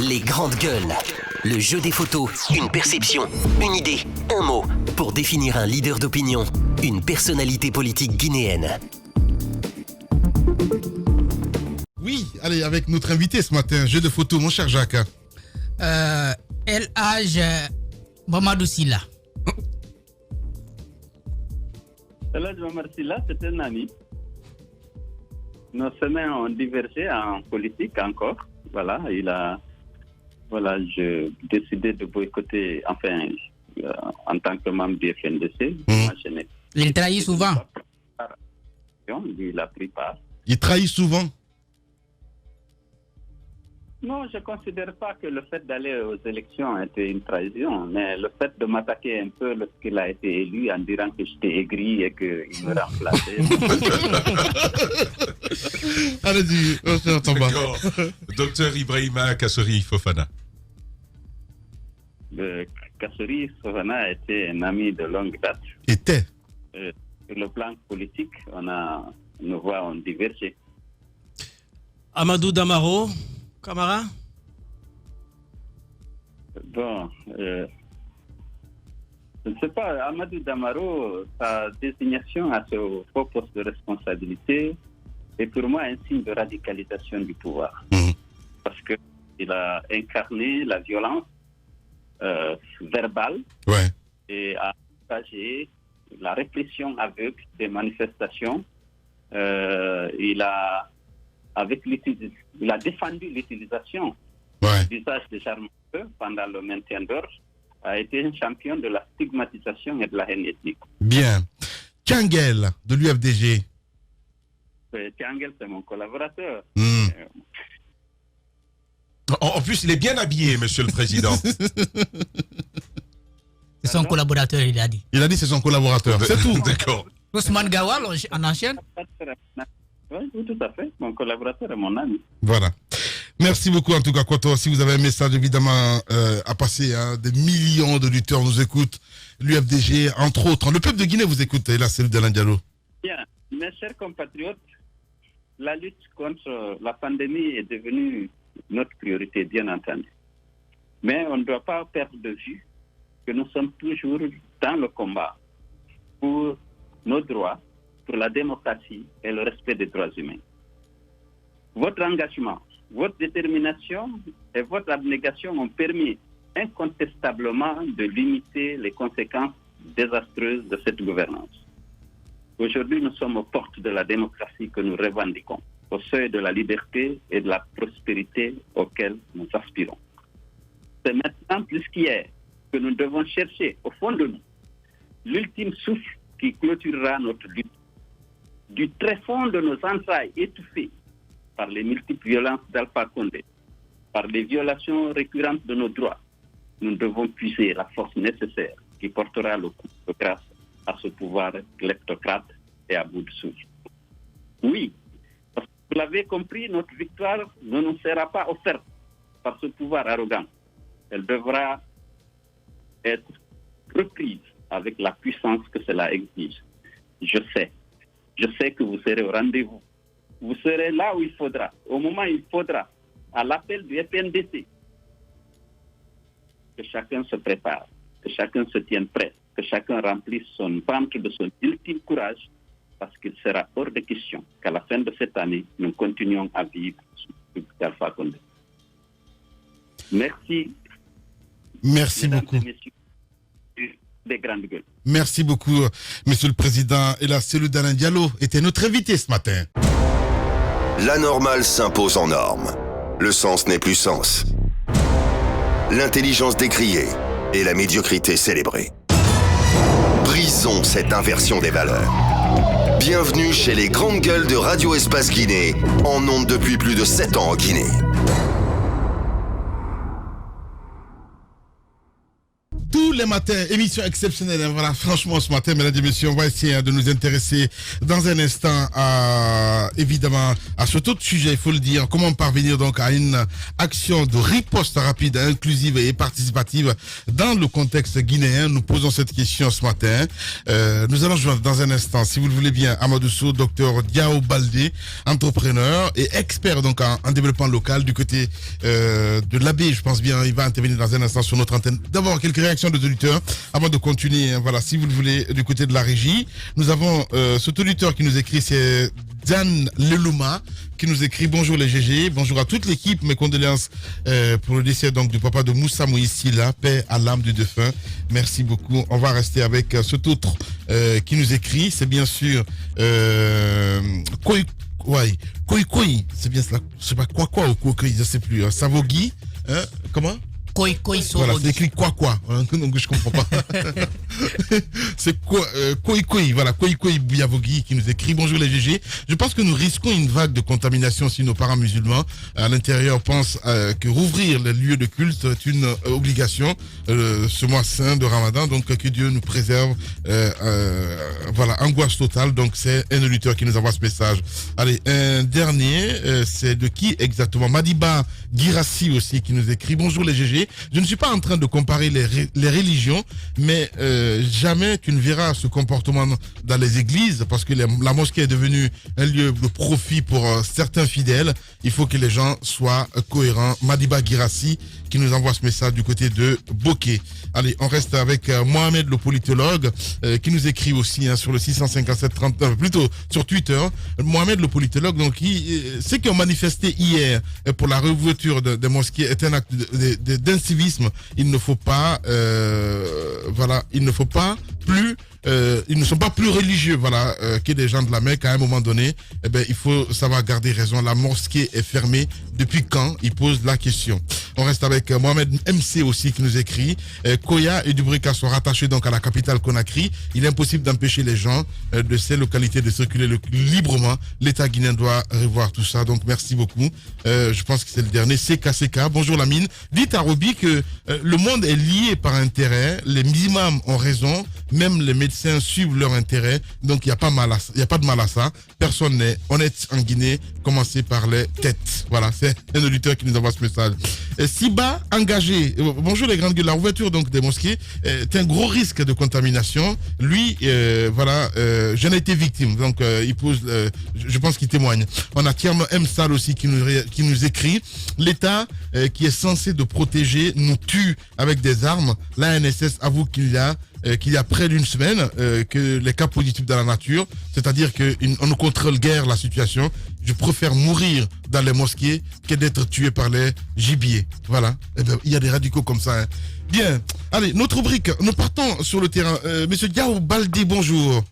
Les grandes gueules. Le jeu des photos, une perception, une idée, un mot. Pour définir un leader d'opinion, une personnalité politique guinéenne. Oui, allez, avec notre invité ce matin, jeu de photos, mon cher Jacques. El Hadj Mamadou Sylla. El Hadj Mamadou Sylla, c'est un ami. Nos chemins ont divergé en politique encore. J'ai décidé de boycotter, en tant que membre du FNDC. Il trahit souvent. Lui, il a pris part. Il trahit souvent. Non, je ne considère pas que le fait d'aller aux élections était une trahison, mais le fait de m'attaquer un peu lorsqu'il a été élu en disant que j'étais aigri et qu'il me remplaçait. Allez-y, on s'en va. Docteur Ibrahima Kassori Fofana. Kassori Fofana était un ami de longue date. Était. Sur le plan politique, nos voix ont divergé. Amadou Damaro, Camara. Bon, je ne sais pas, Amadou Damaro, sa désignation à ce haut poste de responsabilité est pour moi un signe de radicalisation du pouvoir. Parce qu'il a incarné la violence verbale et a partagé la répression aveugle des manifestations. Il a défendu l'utilisation d'usage des armes à feu pendant le maintien d'ordre, a été un champion de la stigmatisation et de la haine ethnique. Bien. Tiangel, de l'UFDG. Tiangel, c'est mon collaborateur. En plus, il est bien habillé, monsieur le président. C'est son collaborateur, il a dit. Il a dit c'est son collaborateur, c'est tout. D'accord. Ousmane Gawal, en enchaîne. Oui, tout à fait. Mon collaborateur est mon ami. Voilà. Merci beaucoup en tout cas, Koto. Si vous avez un message évidemment à passer, des millions de lutteurs nous écoutent. L'UFDG, entre autres. Le peuple de Guinée vous écoute. Et là, c'est d'Alain Diallo. Bien. Mes chers compatriotes, la lutte contre la pandémie est devenue notre priorité, bien entendu. Mais on ne doit pas perdre de vue que nous sommes toujours dans le combat pour nos droits, pour la démocratie et le respect des droits humains. Votre engagement, votre détermination et votre abnégation ont permis incontestablement de limiter les conséquences désastreuses de cette gouvernance. Aujourd'hui, nous sommes aux portes de la démocratie que nous revendiquons, au seuil de la liberté et de la prospérité auxquelles nous aspirons. C'est maintenant plus qu'hier que nous devons chercher au fond de nous l'ultime souffle qui clôturera notre lutte. Du très fond de nos entrailles étouffées par les multiples violences d'Alpha Condé, par les violations récurrentes de nos droits, nous devons puiser la force nécessaire qui portera le coup de grâce à ce pouvoir kleptocrate et à bout de souffle. Oui, parce que vous l'avez compris, notre victoire ne nous sera pas offerte par ce pouvoir arrogant. Elle devra être reprise avec la puissance que cela exige. Je sais que vous serez au rendez-vous. Vous serez là où il faudra, au moment où il faudra, à l'appel du FNDC. Que chacun se prépare, que chacun se tienne prêt, que chacun remplisse son ventre de son ultime courage, parce qu'il sera hors de question qu'à la fin de cette année, nous continuions à vivre sous Alpha Condé. Merci. Merci beaucoup. Des grandes gueules. Merci beaucoup, monsieur le président. Et la cellule d'Alain Diallo était notre invité ce matin. La normale s'impose en norme. Le sens n'est plus sens. L'intelligence décriée et la médiocrité célébrée. Brisons cette inversion des valeurs. Bienvenue chez les grandes gueules de Radio Espace Guinée, en ondes depuis plus de 7 ans en Guinée. Tous les matins, émission exceptionnelle. Hein, voilà, franchement, ce matin, mesdames et messieurs, on va essayer de nous intéresser dans un instant évidemment, à ce autre sujet, il faut le dire. Comment parvenir donc à une action de riposte rapide, inclusive et participative dans le contexte guinéen. Nous posons cette question ce matin. Nous allons joindre dans un instant, si vous le voulez bien, Amadou Sow, docteur Diao Baldé, entrepreneur et expert donc en développement local du côté de l'Abbé. Je pense bien, il va intervenir dans un instant sur notre antenne. D'abord, quelques réactions de auditeurs avant de continuer. Voilà, si vous le voulez, du côté de la régie. Nous avons cet auditeur qui nous écrit, c'est Dan Lelouma, qui nous écrit: bonjour les GG, bonjour à toute l'équipe, mes condoléances pour le décès donc du papa de Moussa Moïse Silla, paix à l'âme du défunt. Merci beaucoup. On va rester avec cet autre qui nous écrit, c'est bien sûr Koi, c'est bien cela, je sais pas quoi ou quoi, je sais plus, Savogui, hein, comment? Koi Voilà, c'est écrit quoi, hein, donc je comprends pas. C'est quoi, Koi, voilà, Koi Bouyavogui qui nous écrit: bonjour les GG, je pense que nous risquons une vague de contamination si nos parents musulmans à l'intérieur pensent que rouvrir les lieux de culte est une obligation ce mois saint de Ramadan, donc que Dieu nous préserve. Voilà, angoisse totale. Donc c'est un auditeur qui nous envoie ce message. Allez, un dernier, c'est de qui exactement? Madiba Girassi aussi qui nous écrit: bonjour les GG, je ne suis pas en train de comparer les religions, mais jamais tu ne verras ce comportement dans les églises, parce que la mosquée est devenue un lieu de profit pour certains fidèles. Il faut que les gens soient cohérents. Madiba Girassi qui nous envoie ce message du côté de Bokeh. Allez, on reste avec Mohamed le politologue qui nous écrit aussi sur le 657-39, plutôt sur Twitter. Mohamed le politologue, donc ceux qui ont manifesté hier pour la réouverture des mosquées est un acte d'incivisme. Il ne faut pas, il ne faut pas plus. Ils ne sont pas plus religieux, que des gens de la Mecque. À un moment donné, il faut savoir garder raison. La mosquée est fermée. Depuis quand? Il pose la question. On reste avec Mohamed MC aussi qui nous écrit: Koya et Dubrika sont rattachés donc à la capitale Conakry. Il est impossible d'empêcher les gens de ces localités de circuler librement. L'État guinéen doit revoir tout ça. Donc merci beaucoup. Je pense que c'est le dernier. CKCK. Bonjour Lamine. Dites à Roby que le monde est lié par intérêt. Les imams ont raison. Même les médecins suivent leur intérêt. Donc il n'y a pas de mal à ça. Personne n'est honnête en Guinée. Commencez par les têtes. Voilà, c'est un auditeur qui nous envoie ce message. Siba engagé. Bonjour les grandes gueules. La ouverture donc des mosquées est un gros risque de contamination. Lui, j'en ai été victime. Donc il pose, je pense qu'il témoigne. On a Tierno M. Sal aussi qui nous écrit: l'État qui est censé de protéger nous tue avec des armes. L'ANSS avoue qu'il y a près d'une semaine que les cas positifs dans la nature, c'est-à-dire qu'on ne contrôle guère la situation. Je préfère mourir dans les mosquées que d'être tué par les gibiers. Voilà. Il y a des radicaux comme ça. Hein. Bien. Allez, notre rubrique. Nous partons sur le terrain. Monsieur Diao Baldé, bonjour.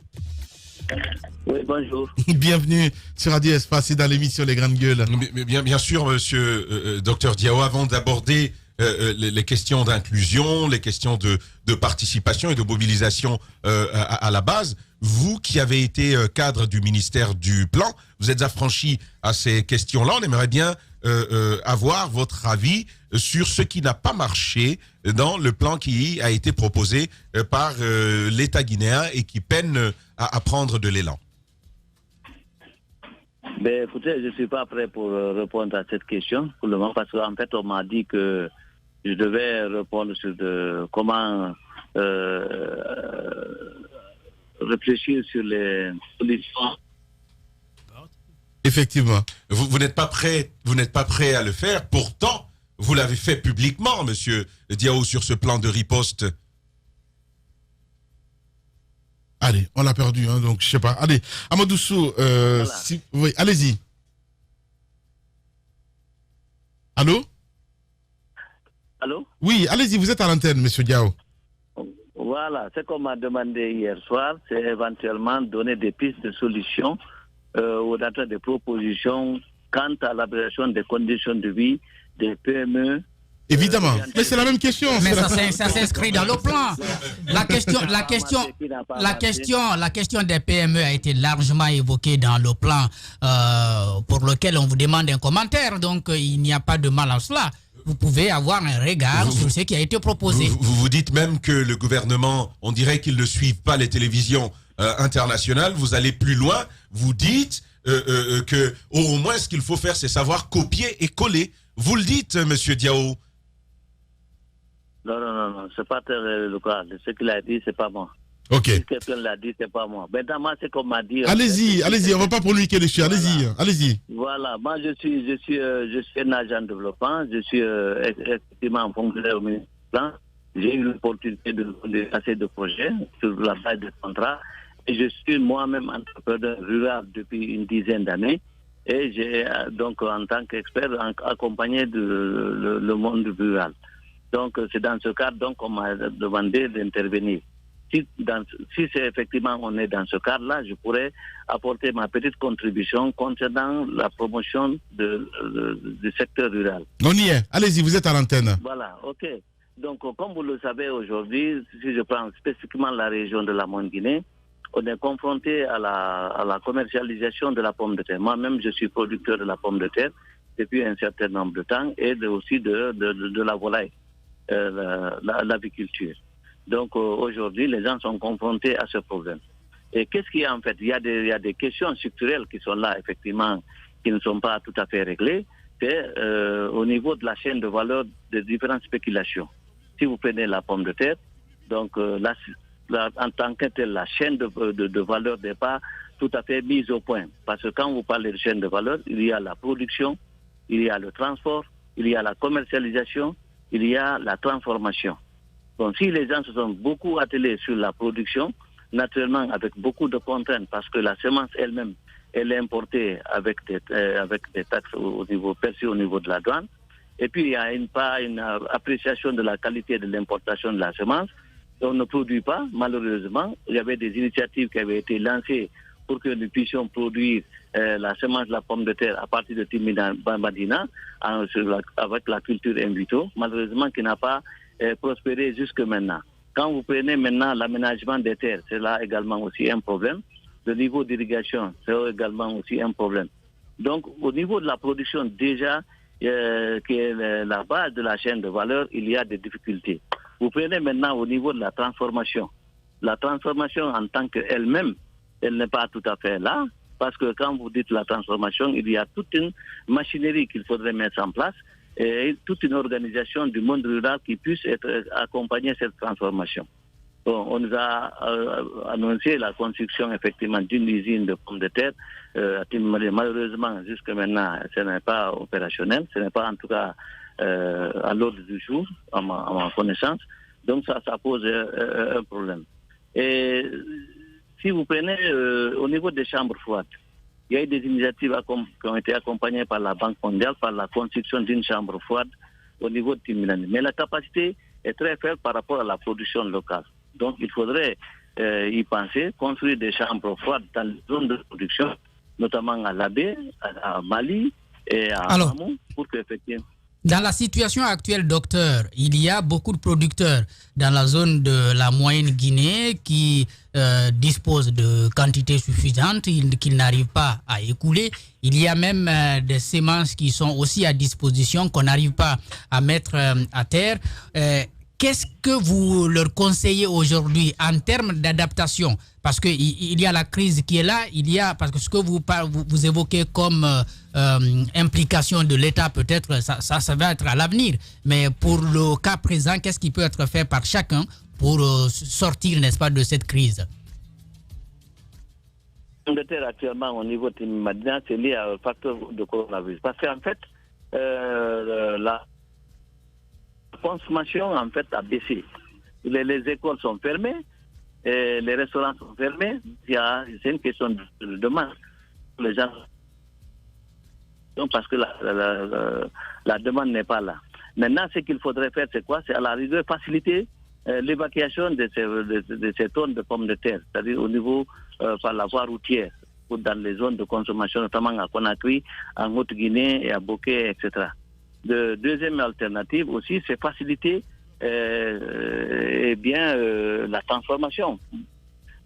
Oui, bonjour. Bienvenue sur Radio Espace et dans l'émission Les Grandes Gueules. Bien sûr, monsieur docteur Diao, avant d'aborder les questions d'inclusion, les questions de participation et de mobilisation à la base, vous qui avez été cadre du ministère du Plan, vous êtes affranchi à ces questions-là. On aimerait bien avoir votre avis sur ce qui n'a pas marché dans le plan qui a été proposé par l'État guinéen et qui peine à prendre de l'élan. Écoutez, je ne suis pas prêt pour répondre à cette question pour le moment, parce qu'en fait, on m'a dit que je devais répondre sur comment réfléchir sur les solutions. Effectivement. Vous n'êtes pas prêt à le faire. Pourtant, vous l'avez fait publiquement, monsieur Diao, sur ce plan de riposte. Allez, on l'a perdu, donc je sais pas. Allez, Amadou Sow, voilà. Oui, allez-y. Allô? Allô? Oui, allez-y, vous êtes à l'antenne, monsieur Diao. Voilà, ce qu'on m'a demandé hier soir, c'est éventuellement donner des pistes de solutions ou d'être des propositions quant à l'amélioration des conditions de vie des PME. Évidemment, mais c'est la même question. Mais ça s'inscrit dans le plan. La question des PME a été largement évoquée dans le plan pour lequel on vous demande un commentaire. Donc il n'y a pas de mal à cela. vous pouvez avoir un regard sur ce qui a été proposé. Vous dites même que le gouvernement, on dirait qu'ils ne suivent pas les télévisions internationales. Vous allez plus loin. Vous dites que au moins ce qu'il faut faire, c'est savoir copier et coller. Vous le dites, Monsieur Diao. Non, c'est pas le cas. Ce qu'il a dit, c'est pas moi. Ok. Si quelqu'un l'a dit, c'est pas moi. Maintenant, moi, c'est comme m'a dit. Allez-y, on va pas polémiquer les chiens. Allez-y. Voilà, moi, je suis un agent de développement. Je suis effectivement un fonctionnaire au ministère. J'ai eu l'opportunité de passer de projets sur la base de contrats. Et je suis moi-même entrepreneur rural depuis une dizaine d'années. Et j'ai donc, en tant qu'expert, accompagné le monde rural. Donc, c'est dans ce cadre qu'on m'a demandé d'intervenir. Si c'est effectivement on est dans ce cadre-là, je pourrais apporter ma petite contribution concernant la promotion du secteur rural. On y est. Allez-y, vous êtes à l'antenne. Voilà, ok. Donc, comme vous le savez aujourd'hui, si je prends spécifiquement la région de la Guinée, on est confronté à la commercialisation de la pomme de terre. Moi-même, je suis producteur de la pomme de terre depuis un certain nombre de temps et aussi de la volaille, l'aviculture. Donc aujourd'hui, les gens sont confrontés à ce problème. Et qu'est-ce qu'il y a en fait? Il y a des questions structurelles qui sont là, effectivement, qui ne sont pas tout à fait réglées. C'est au niveau de la chaîne de valeur des différentes spéculations. Si vous prenez la pomme de terre, donc en tant que telle, la chaîne de valeur n'est pas tout à fait mise au point. Parce que quand vous parlez de chaîne de valeur, il y a la production, il y a le transport, il y a la commercialisation, il y a la transformation. Donc, si les gens se sont beaucoup attelés sur la production, naturellement avec beaucoup de contraintes, parce que la semence elle-même, elle est importée avec des taxes perçues au niveau de la douane. Et puis, il n'y a pas une appréciation de la qualité de l'importation de la semence. On ne produit pas, malheureusement. Il y avait des initiatives qui avaient été lancées pour que nous puissions produire la semence de la pomme de terre à partir de Timina Bambadina avec la culture in vitro, malheureusement qui n'a pas prospéré jusque maintenant. Quand vous prenez maintenant l'aménagement des terres, c'est là également aussi un problème. Le niveau d'irrigation, c'est également aussi un problème. Donc au niveau de la production déjà, qui est la base de la chaîne de valeur, il y a des difficultés. Vous prenez maintenant au niveau de la transformation. La transformation en tant qu'elle-même, elle n'est pas tout à fait là, parce que quand vous dites la transformation, il y a toute une machinerie qu'il faudrait mettre en place et toute une organisation du monde rural qui puisse accompagner cette transformation. Bon, on nous a annoncé la construction effectivement d'une usine de pommes de terre. Malheureusement, jusque maintenant, ce n'est pas opérationnel, ce n'est pas en tout cas à l'ordre du jour, à ma connaissance. Donc ça pose un problème. Et si vous prenez au niveau des chambres froides, il y a eu des initiatives qui ont été accompagnées par la Banque mondiale, par la construction d'une chambre froide au niveau de Timilani. Mais la capacité est très faible par rapport à la production locale. Donc il faudrait y penser, construire des chambres froides dans les zones de production, notamment à Labé, à Mali et à Amou, pour qu'effectivement... Dans la situation actuelle, docteur, il y a beaucoup de producteurs dans la zone de la Moyenne Guinée qui disposent de quantités suffisantes, qu'ils n'arrivent pas à écouler. Il y a même des semences qui sont aussi à disposition, qu'on n'arrive pas à mettre à terre. Qu'est-ce que vous leur conseillez aujourd'hui en termes d'adaptation? Parce qu'il y a la crise qui est là, parce que ce que vous évoquez comme implication de l'État, peut-être, ça va être à l'avenir. Mais pour le cas présent, qu'est-ce qui peut être fait par chacun pour sortir, n'est-ce pas, de cette crise? Actuellement, au niveau de Madina, c'est lié au facteur de coronavirus. Parce qu'en fait, la consommation en fait a baissé. Les écoles sont fermées, et les restaurants sont fermés. C'est une question de demande. Les gens, donc parce que la demande n'est pas là. Maintenant, ce qu'il faudrait faire, c'est quoi? C'est à la rigueur faciliter l'évacuation de ces tonnes de pommes de terre, c'est-à-dire au niveau par la voie routière, ou dans les zones de consommation, notamment à Conakry, en Haute-Guinée et à Bokeh, etc. De deuxième alternative aussi, c'est faciliter la transformation.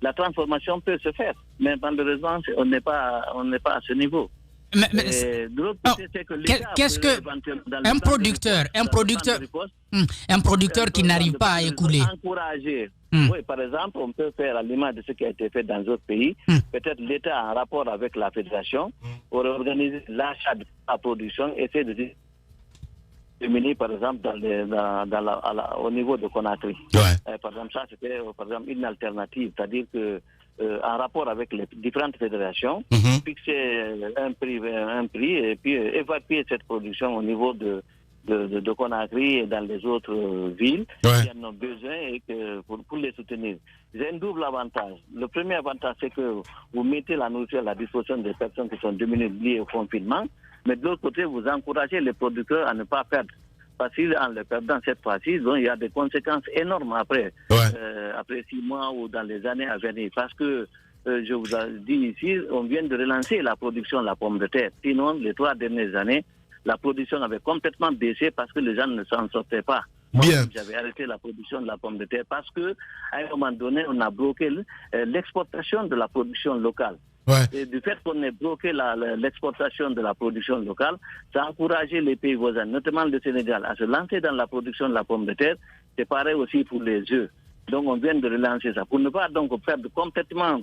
La transformation peut se faire, mais malheureusement, on n'est pas à ce niveau. Et de l'autre côté, c'est que l'État qu'est-ce que dans le un plan de producteur, riposte, dans le plan de riposte, un producteur qui n'arrive pas à écouler. Encourager. Oui, par exemple, on peut faire à l'image de ce qui a été fait dans d'autres pays. Peut-être l'État, en rapport avec la fédération, pour organiser l'achat de la production, essayer de diminuer, par exemple, au niveau de Conakry. Par exemple, ça, c'était par exemple, une alternative. C'est-à-dire que en rapport avec les différentes fédérations, fixer un prix et puis évacuer cette production au niveau de Conakry et dans les autres villes qui en ont besoin et que pour les soutenir. C'est un double avantage. Le premier avantage, c'est que vous mettez la nourriture à la disposition des personnes qui sont diminuées liées au confinement, mais de l'autre côté, vous encouragez les producteurs à ne pas perdre. Parce qu'en le perdant cette fois-ci, il y a des conséquences énormes après 6 mois ou dans les années à venir. Parce que, je vous ai dit ici, on vient de relancer la production de la pomme de terre. Sinon, les 3 dernières années, la production avait complètement baissé parce que les gens ne s'en sortaient pas. Moi, j'avais arrêté la production de la pomme de terre parce que, à un moment donné, on a bloqué l'exportation de la production locale. Et du fait qu'on ait bloqué l'exportation de la production locale, ça a encouragé les pays voisins, notamment le Sénégal, à se lancer dans la production de la pomme de terre. C'est pareil aussi pour les œufs. Donc on vient de relancer ça. Pour ne pas donc perdre complètement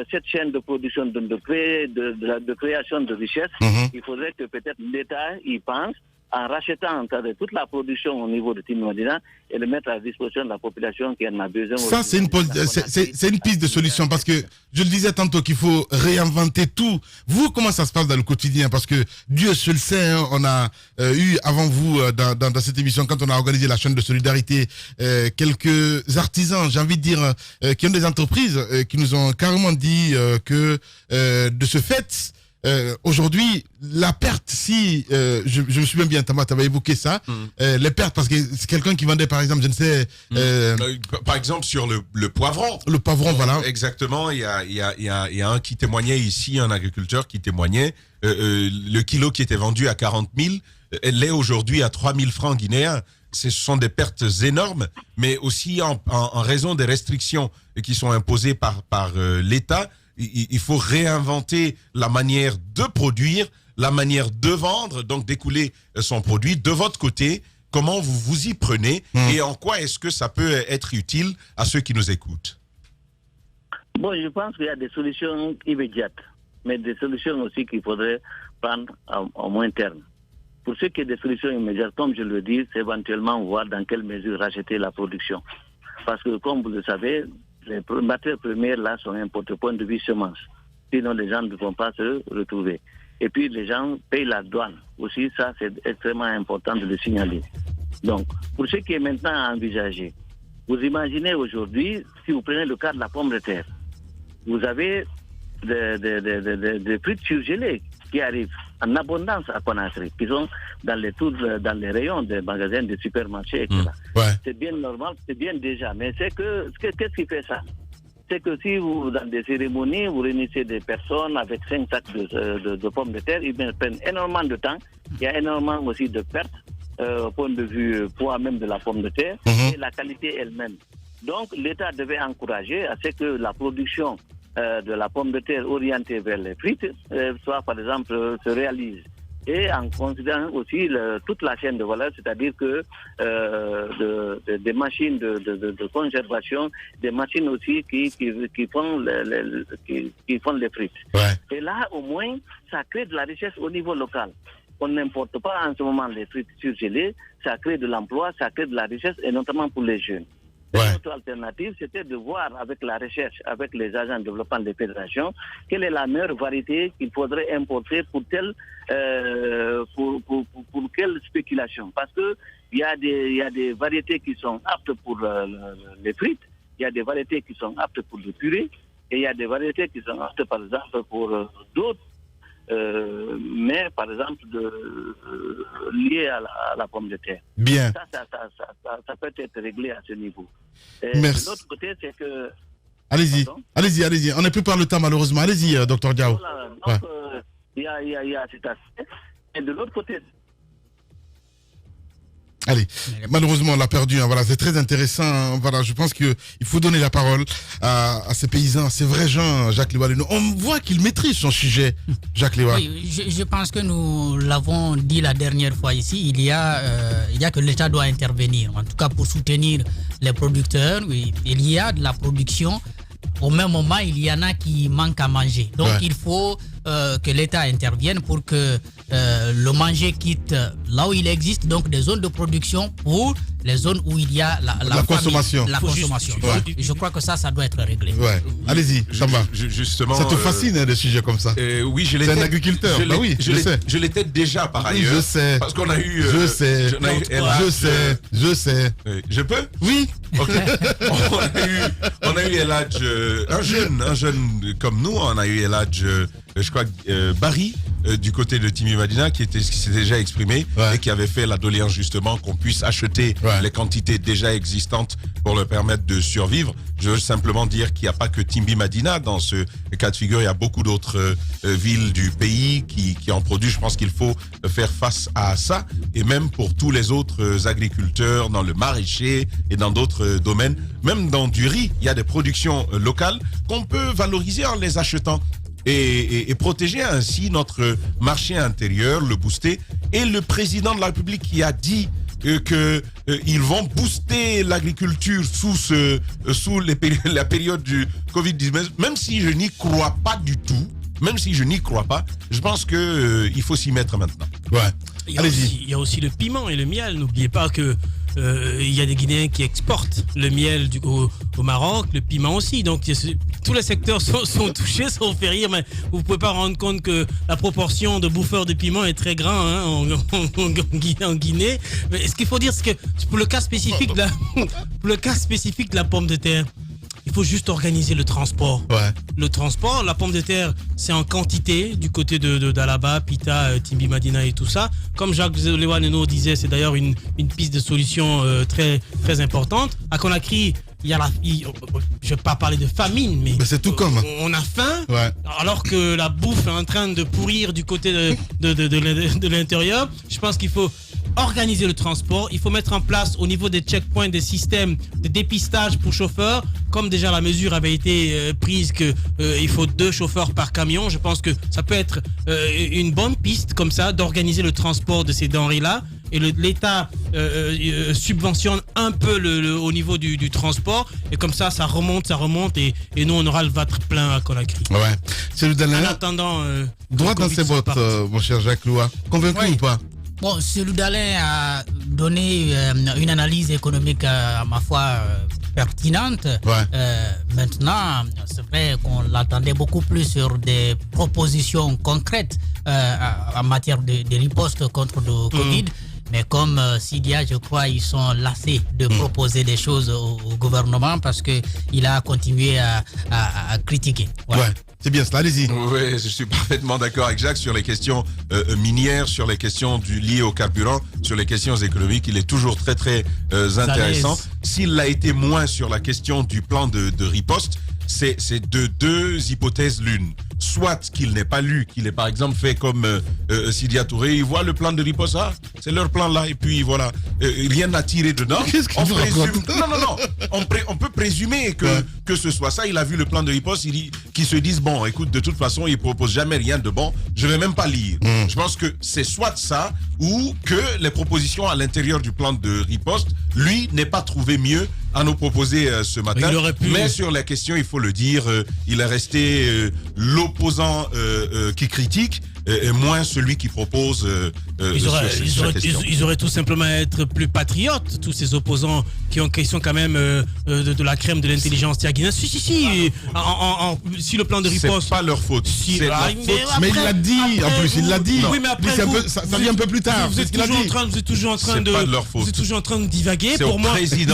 cette chaîne de production, de création de richesse, il faudrait que peut-être l'État y pense en rachetant toute la production au niveau de Timor-Dina et le mettre à disposition de la population qui en a besoin. Ça, c'est une piste de solution parce que je le disais tantôt qu'il faut réinventer tout. Vous, comment ça se passe dans le quotidien? Parce que Dieu seul sait, hein, on a eu avant vous dans cette émission, quand on a organisé la chaîne de solidarité, quelques artisans, j'ai envie de dire, qui ont des entreprises qui nous ont carrément dit que de ce fait, aujourd'hui, la perte, si je me souviens bien, Tama, tu avais évoqué ça, les pertes, parce que c'est quelqu'un qui vendait, par exemple, je ne sais... Par exemple, sur le poivron. Le poivron, voilà. Exactement, il y a un qui témoignait ici, un agriculteur qui témoignait, le kilo qui était vendu à 40 000, elle l'est aujourd'hui à 3 000 francs guinéens. Ce sont des pertes énormes, mais aussi en raison des restrictions qui sont imposées par l'État. Il faut réinventer la manière de produire, la manière de vendre, donc d'écouler son produit. De votre côté, comment vous vous y prenez et en quoi est-ce que ça peut être utile à ceux qui nous écoutent? Bon, je pense qu'il y a des solutions immédiates, mais des solutions aussi qu'il faudrait prendre au moins terme. Pour ce qui est des solutions immédiates, comme je le dis, c'est éventuellement voir dans quelle mesure racheter la production. Parce que, comme vous le savez, les matières premières là sont un point de vue semence. Sinon, les gens ne vont pas se retrouver. Et puis, les gens payent la douane. Aussi, ça, c'est extrêmement important de le signaler. Donc, pour ce qui est maintenant à envisager, vous imaginez aujourd'hui, si vous prenez le cas de la pomme de terre, vous avez des fruits surgelés qui arrivent en abondance à Conakry, qui sont dans les rayons des magasins, des supermarchés, etc. C'est bien normal, c'est bien déjà, mais qu'est-ce qui fait ça? C'est que si vous, dans des cérémonies, vous réunissez des personnes avec 5 sacs de pommes de terre, ils prennent énormément de temps, il y a énormément aussi de pertes, au point de vue poids même de la pomme de terre, et la qualité elle-même. Donc l'État devait encourager à ce que la production de la pomme de terre orientée vers les frites, soit par exemple se réalise. Et en considérant aussi toute la chaîne de valeur, c'est-à-dire que des machines de conservation, des machines aussi qui font les frites. Et là, au moins, ça crée de la richesse au niveau local. On n'importe pas en ce moment les frites surgelées, ça crée de l'emploi, ça crée de la richesse, et notamment pour les jeunes. Notre alternative, c'était de voir avec la recherche, avec les agents de développement des fédérations, quelle est la meilleure variété qu'il faudrait importer pour quelle spéculation. Parce que il y a des variétés qui sont aptes pour les frites, il y a des variétés qui sont aptes pour le purée, et il y a des variétés qui sont aptes, par exemple, pour d'autres. Mais par exemple lié à la pomme de terre. Bien. Ça peut être réglé à ce niveau. Merci. De l'autre côté, c'est que... Allez-y. On n'est plus par le temps, malheureusement. Allez-y, Dr Diao. Voilà. Donc, il y a cet aspect. Et de l'autre côté... Allez, malheureusement, on l'a perdu. Voilà, c'est très intéressant. Voilà, je pense qu'il faut donner la parole à ces paysans, à ces vrais gens, Jacques Lewa. On voit qu'il maîtrise son sujet, Jacques Lewa. Oui, je pense que nous l'avons dit la dernière fois ici. Il y a que l'État doit intervenir, en tout cas pour soutenir les producteurs. Oui, il y a de la production. Au même moment, il y en a qui manquent à manger. Donc, il faut que l'État intervienne pour que le manger quitte là où il existe, donc des zones de production pour les zones où il y a la consommation. La consommation. Je crois que ça doit être réglé. Ouais. Allez-y, Chamba. Justement. Ça te fascine, des sujets comme ça? Oui, je l'étais. C'est un agriculteur. Oui, je sais. Je l'étais déjà par ailleurs. Je sais. Parce qu'on a eu. Je sais. Je sais. Je peux? Oui. Ok. on a eu Eladj, un jeune comme nous. On a eu Eladj, je crois, Barry, du côté de Timbi Madina, qui s'est déjà exprimé et qui avait fait la doléance justement qu'on puisse acheter les quantités déjà existantes pour leur permettre de survivre. Je veux simplement dire qu'il n'y a pas que Timbi Madina dans ce cas de figure. Il y a beaucoup d'autres villes du pays qui en produisent. Je pense qu'il faut faire face à ça. Et même pour tous les autres agriculteurs dans le maraîcher et dans d'autres domaines, même dans du riz, il y a des productions locales qu'on peut valoriser en les achetant. Et protéger ainsi notre marché intérieur, le booster. Et le président de la République qui a dit qu'ils vont booster l'agriculture sous la période du Covid-19, même si je n'y crois pas du tout, je pense qu'il faut s'y mettre maintenant. Ouais. Il y a aussi le piment et le miel. N'oubliez pas que il y a des Guinéens qui exportent le miel au Maroc, le piment aussi. Donc tous les secteurs sont touchés, ça vous fait rire, mais vous ne pouvez pas rendre compte que la proportion de bouffeurs de piment est très grande en Guinée. Mais ce qu'il faut dire, c'est que pour le cas spécifique de la pomme de terre, il faut juste organiser le transport. Ouais. Le transport, la pomme de terre, c'est en quantité du côté d'Alaba, Pita, Timbi Madina et tout ça. Comme Jacques Lewa disait, c'est d'ailleurs une piste de solution très, très importante. À Conakry, je ne vais pas parler de famine, mais c'est tout comme. On a faim, alors que la bouffe est en train de pourrir du côté de l'intérieur. Je pense qu'il faut organiser le transport. Il faut mettre en place au niveau des checkpoints des systèmes de dépistage pour chauffeurs. Comme déjà la mesure avait été prise qu'il faut 2 chauffeurs par camion, je pense que ça peut être une bonne piste comme ça d'organiser le transport de ces denrées-là. Et l'État subventionne un peu au niveau du transport. Et comme ça remonte. Et nous, on aura le ventre plein à Conakry. Ouais. C'est le dernier. En attendant... droit dans ses bottes, mon cher Jacques Lewa. Convaincu ou pas? Bon, Cellou Dalein a donné une analyse économique, à ma foi, pertinente. Maintenant, c'est vrai qu'on l'attendait beaucoup plus sur des propositions concrètes en matière de riposte contre le Covid. Mais comme Sidia, je crois, ils sont lassés de proposer des choses au gouvernement parce qu'il a continué à critiquer. Voilà. Ouais. C'est bien cela, allez-y. Oui, je suis parfaitement d'accord avec Jacques sur les questions minières, sur les questions liées au carburant, sur les questions économiques. Il est toujours très, très intéressant. S'il l'a été moins sur la question du plan de riposte, c'est de 2 hypothèses l'une. Soit qu'il n'ait pas lu, qu'il ait par exemple fait comme Sidia Touré, il voit le plan de riposte, c'est leur plan là, et puis voilà, rien à tirer dedans. Qu'est-ce qu'il raconte? Non, on peut présumer que ce soit ça. Il a vu le plan de riposte, qu'ils se disent, bon, écoute, de toute façon, il propose jamais rien de bon, je vais même pas lire. Je pense que c'est soit ça, ou que les propositions à l'intérieur du plan de riposte, lui, n'ait pas trouvé mieux à nous proposer ce matin. Mais sur la question, il faut le dire, il est resté l'opposant qui critique et moins celui qui propose ils auraient tout simplement à être plus patriotes, tous ces opposants qui sont quand même de la crème de l'intelligence guinéenne. Si le plan de riposte... C'est pas leur faute. Mais il l'a dit, en plus, il l'a dit. Oui, mais après, ça vient un peu plus tard. Vous êtes toujours en train de divaguer. Pour moi, vous êtes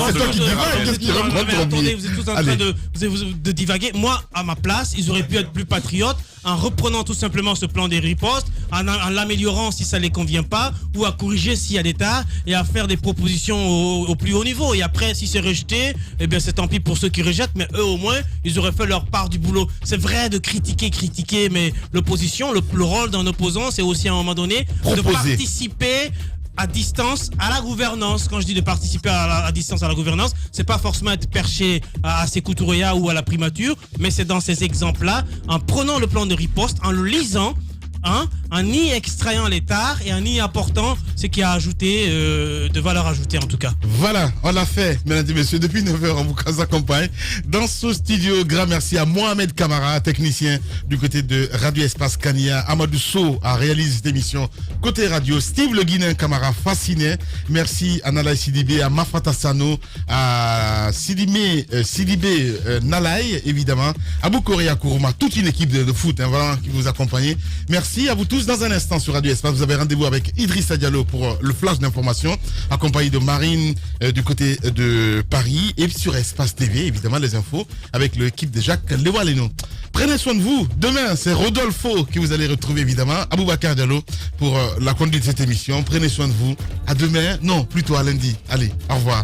tous en train de divaguer. Moi, à ma place, ils auraient pu être plus patriotes en reprenant tout simplement ce plan des ripostes, en l'améliorant si ça ne les convient pas, ou à corriger s'il y a des tas, et à faire des propositions au plus haut niveau. Et après, si c'est rejeté, eh bien c'est tant pis pour ceux qui rejettent, mais eux au moins, ils auraient fait leur part du boulot. C'est vrai de critiquer, mais l'opposition, le rôle d'un opposant, c'est aussi à un moment donné de participer à distance à la gouvernance. Quand je dis de participer à distance à la gouvernance, c'est pas forcément être perché à Sékou Touré ou à la primature, mais c'est dans ces exemples-là, en prenant le plan de riposte, en le lisant, en y extrayant les tares et en y apportant ce qui a ajouté de valeur ajoutée en tout cas. Voilà, on l'a fait, mesdames et messieurs. Depuis 9h, on vous accompagne dans ce studio. Grand merci à Mohamed Kamara, technicien du côté de Radio Espace Kania. Amadou Sow a réalisé cette émission côté radio. Steve Le Guinéen Kamara, fasciné. Merci à Nalaï Sidibé, à Mafata Sano, à Sidibé Nalaï, évidemment, à Boukoria Kourouma, toute une équipe de foot voilà, qui vous accompagne. Merci à vous tous. Dans un instant sur Radio Espace, vous avez rendez-vous avec Idrissa Diallo pour le flash d'information, accompagné de Marine du côté de Paris, et sur Espace TV, évidemment, les infos avec l'équipe de Jacques Lewaleno. Prenez soin de vous. Demain, c'est Rodolfo que vous allez retrouver, évidemment, Aboubacar Diallo pour la conduite de cette émission. Prenez soin de vous. À demain. Non, plutôt à lundi. Allez, au revoir.